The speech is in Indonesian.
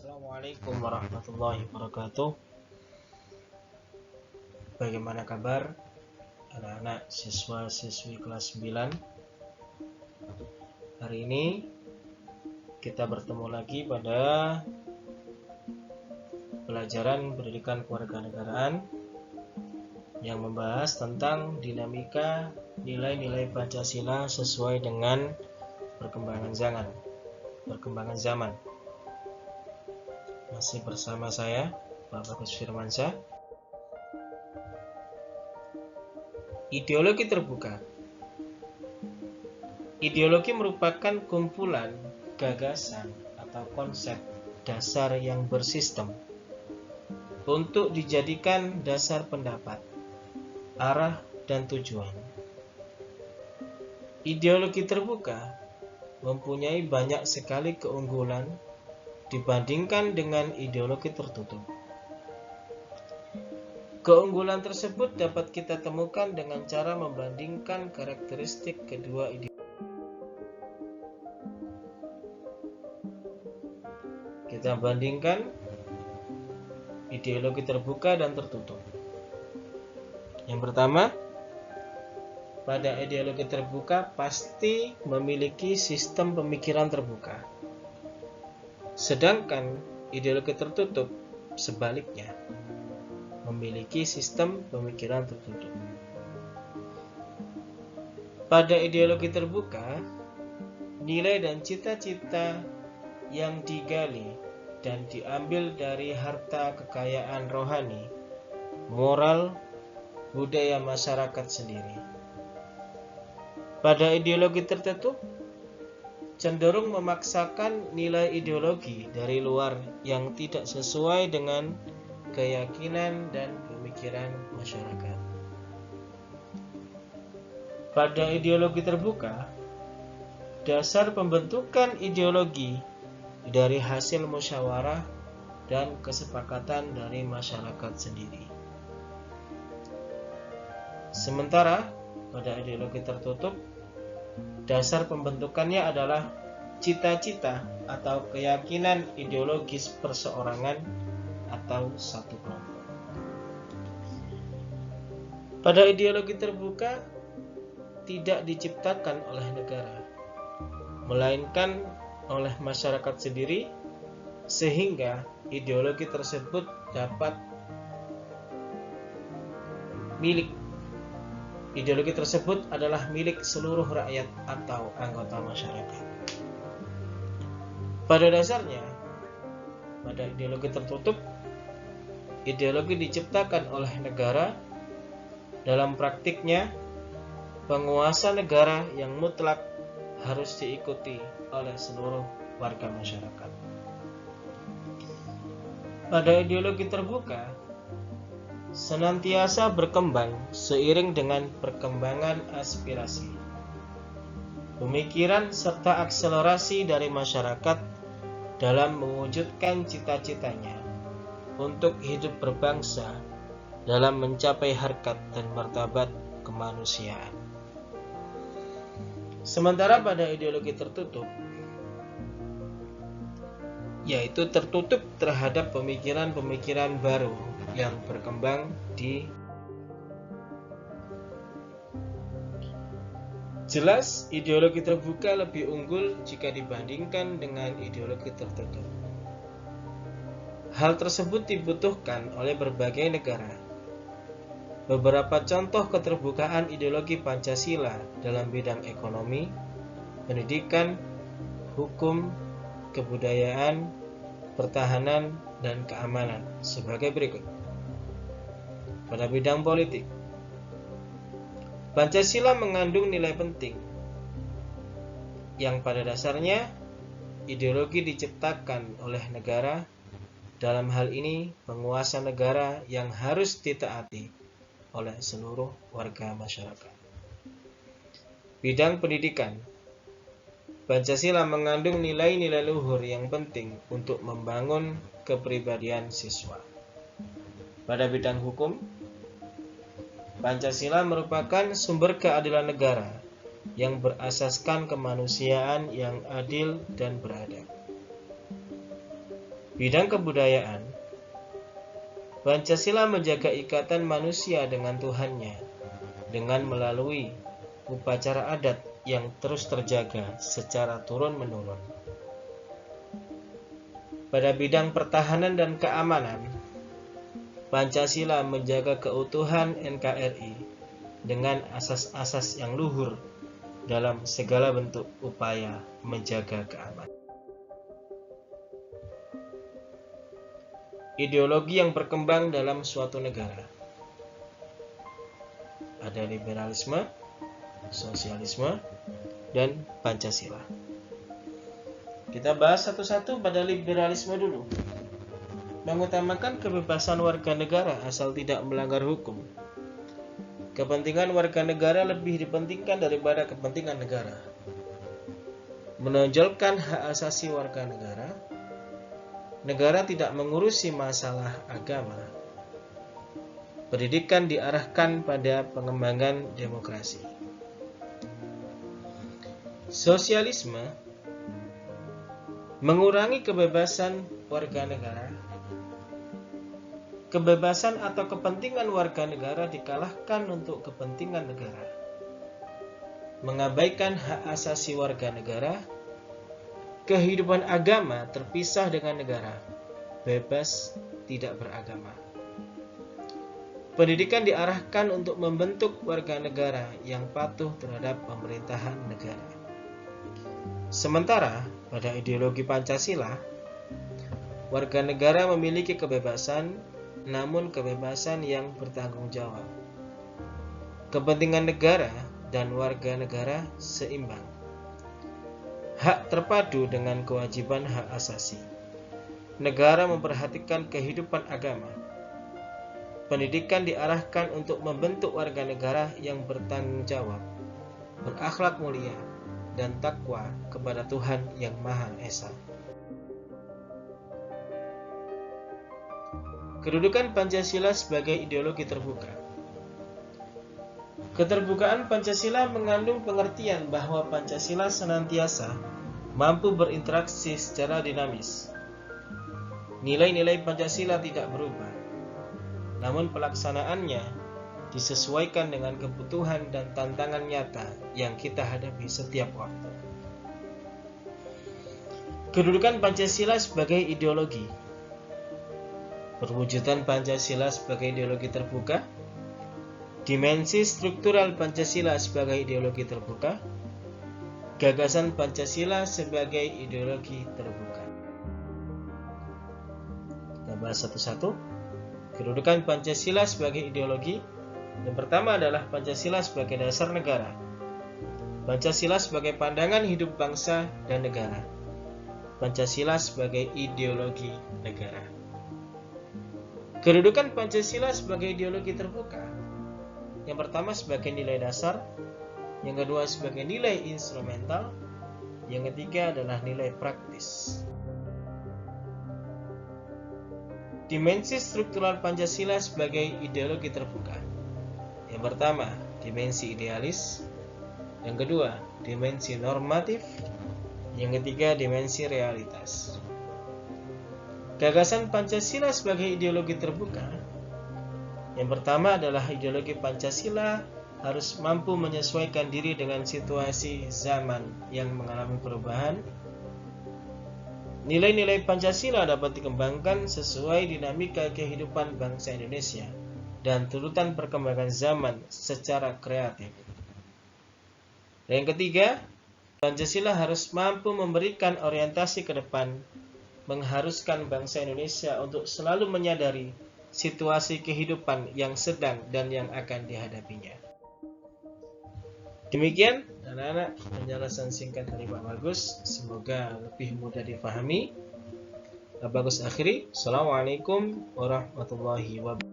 Assalamualaikum warahmatullahi wabarakatuh. Bagaimana kabar anak-anak siswa-siswi kelas 9? Hari ini kita bertemu lagi pada pelajaran pendidikan kewarganegaraan yang membahas tentang dinamika nilai-nilai Pancasila sesuai dengan perkembangan zaman. Masih bersama saya, Pak Bagus Firmansyah. Ideologi terbuka. Ideologi merupakan kumpulan gagasan atau konsep dasar yang bersistem untuk dijadikan dasar pendapat, arah, dan tujuan. Ideologi terbuka mempunyai banyak sekali keunggulan dibandingkan dengan ideologi tertutup. Keunggulan tersebut dapat kita temukan dengan cara membandingkan karakteristik kedua ideologi. Kita bandingkan ideologi terbuka dan tertutup. Yang pertama, pada ideologi terbuka pasti memiliki sistem pemikiran terbuka. Sedangkan ideologi tertutup sebaliknya memiliki sistem pemikiran tertutup. Pada ideologi terbuka, nilai dan cita-cita yang digali dan diambil dari harta kekayaan rohani, moral, budaya masyarakat sendiri. Pada ideologi tertutup, cenderung memaksakan nilai ideologi dari luar yang tidak sesuai dengan keyakinan dan pemikiran masyarakat. Pada ideologi terbuka, dasar pembentukan ideologi dari hasil musyawarah dan kesepakatan dari masyarakat sendiri. Sementara pada ideologi tertutup, dasar pembentukannya adalah cita-cita atau keyakinan ideologis perseorangan atau satu kelompok. Pada ideologi terbuka tidak diciptakan oleh negara, melainkan oleh masyarakat sendiri, sehingga ideologi tersebut dapat Ideologi tersebut adalah milik seluruh rakyat atau anggota masyarakat. Pada dasarnya, pada ideologi tertutup, ideologi diciptakan oleh negara. Dalam praktiknya, penguasa negara yang mutlak harus diikuti oleh seluruh warga masyarakat. Pada ideologi terbuka, senantiasa berkembang seiring dengan perkembangan aspirasi, pemikiran, serta akselerasi dari masyarakat dalam mewujudkan cita-citanya untuk hidup berbangsa dalam mencapai harkat dan martabat kemanusiaan. Sementara pada ideologi tertutup, yaitu tertutup terhadap pemikiran-pemikiran baru yang berkembang di jelas ideologi terbuka lebih unggul jika dibandingkan dengan ideologi tertutup. Hal tersebut dibutuhkan oleh berbagai negara. Beberapa contoh keterbukaan ideologi Pancasila dalam bidang ekonomi, pendidikan, hukum, kebudayaan, pertahanan, dan keamanan sebagai berikut. Pada bidang politik, Pancasila mengandung nilai penting yang pada dasarnya ideologi diciptakan oleh negara, dalam hal ini penguasa negara yang harus ditaati oleh seluruh warga masyarakat. Bidang pendidikan, Pancasila mengandung nilai-nilai luhur yang penting untuk membangun kepribadian siswa. Pada bidang hukum, Pancasila merupakan sumber keadilan negara yang berasaskan kemanusiaan yang adil dan beradab. Bidang kebudayaan, Pancasila menjaga ikatan manusia dengan Tuhannya dengan melalui upacara adat yang terus terjaga secara turun-menurun. Pada bidang pertahanan dan keamanan, Pancasila menjaga keutuhan NKRI dengan asas-asas yang luhur dalam segala bentuk upaya menjaga keamanan. Ideologi yang berkembang dalam suatu negara. Ada liberalisme, sosialisme, dan Pancasila. Kita bahas satu-satu pada liberalisme dulu. Mengutamakan kebebasan warga negara asal tidak melanggar hukum. Kepentingan warga negara lebih dipentingkan daripada kepentingan negara. Menonjolkan hak asasi warga negara. Negara tidak mengurusi masalah agama. Pendidikan diarahkan pada pengembangan demokrasi. Sosialisme mengurangi kebebasan warga negara. Kebebasan atau kepentingan warga negara dikalahkan untuk kepentingan negara. Mengabaikan hak asasi warga negara. Kehidupan agama terpisah dengan negara. Bebas tidak beragama. Pendidikan diarahkan untuk membentuk warga negara yang patuh terhadap pemerintahan negara. Sementara pada ideologi Pancasila, warga negara memiliki kebebasan, namun kebebasan yang bertanggung jawab. Kepentingan negara dan warga negara seimbang. Hak terpadu dengan kewajiban hak asasi. Negara memperhatikan kehidupan agama. Pendidikan diarahkan untuk membentuk warga negara yang bertanggung jawab, berakhlak mulia, dan takwa kepada Tuhan yang Maha Esa. Kedudukan Pancasila sebagai ideologi terbuka. Keterbukaan Pancasila mengandung pengertian bahwa Pancasila senantiasa mampu berinteraksi secara dinamis. Nilai-nilai Pancasila tidak berubah, namun pelaksanaannya disesuaikan dengan kebutuhan dan tantangan nyata yang kita hadapi setiap waktu. Kedudukan Pancasila sebagai ideologi. Perwujudan Pancasila sebagai ideologi terbuka. Dimensi struktural Pancasila sebagai ideologi terbuka. Gagasan Pancasila sebagai ideologi terbuka. Kita bahas satu-satu. Kedudukan Pancasila sebagai ideologi. Yang pertama adalah Pancasila sebagai dasar negara. Pancasila sebagai pandangan hidup bangsa dan negara. Pancasila sebagai ideologi negara. Kedudukan Pancasila sebagai ideologi terbuka. Yang pertama sebagai nilai dasar, yang kedua sebagai nilai instrumental, yang ketiga adalah nilai praktis. Dimensi struktural Pancasila sebagai ideologi terbuka. Yang pertama, dimensi idealis. Yang kedua, dimensi normatif. Yang ketiga, dimensi realitas. Gagasan Pancasila sebagai ideologi terbuka. Yang pertama adalah ideologi Pancasila harus mampu menyesuaikan diri dengan situasi zaman yang mengalami perubahan. Nilai-nilai Pancasila dapat dikembangkan sesuai dinamika kehidupan bangsa Indonesia dan turutan perkembangan zaman secara kreatif. Dan yang ketiga, Pancasila harus mampu memberikan orientasi ke depan, mengharuskan bangsa Indonesia untuk selalu menyadari situasi kehidupan yang sedang dan yang akan dihadapinya. Demikian anak-anak penjelasan singkat dari Pak Bagus, semoga lebih mudah difahami. Pak Bagus akhiri, Assalamualaikum warahmatullahi wabarakatuh.